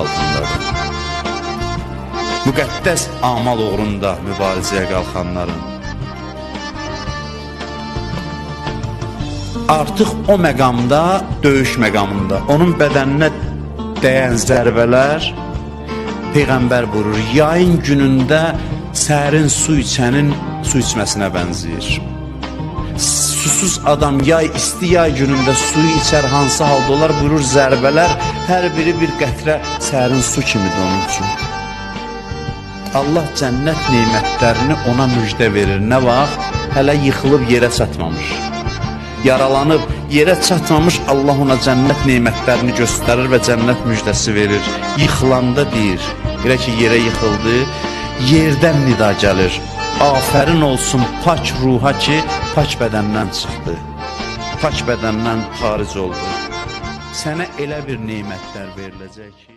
altındadır. Müqəddəs amal uğrunda mübarizəyə qalxanların artıq o məqamda, döyüş məqamında onun bədəninə dəyən zərbələr Peyğəmbər buyurur, yayın günündə sərin su içənin su içməsinə bənzəyir. Susuz adam isti yay günündə suyu içər, hansı halda olar buyurur, zərbələr hər biri bir qətrə sərin su kimidir onun üçün. Allah cənnət neymətlərini ona müjdə verir. Nə vaxt? Hələ yıxılıb yerə çatmamış. Yaralanıb yerə çatmamış Allah ona cənnət neymətlərini göstərir və cənnət müjdəsi verir. Yıxılanda deyir, elə ki yerə yıxıldı, yerdən nida gəlir. Afərin olsun pak ruha ki, pak bədəndən çıxdı, pak bədəndən xaric oldu. Sənə elə bir neymətlər veriləcək ki,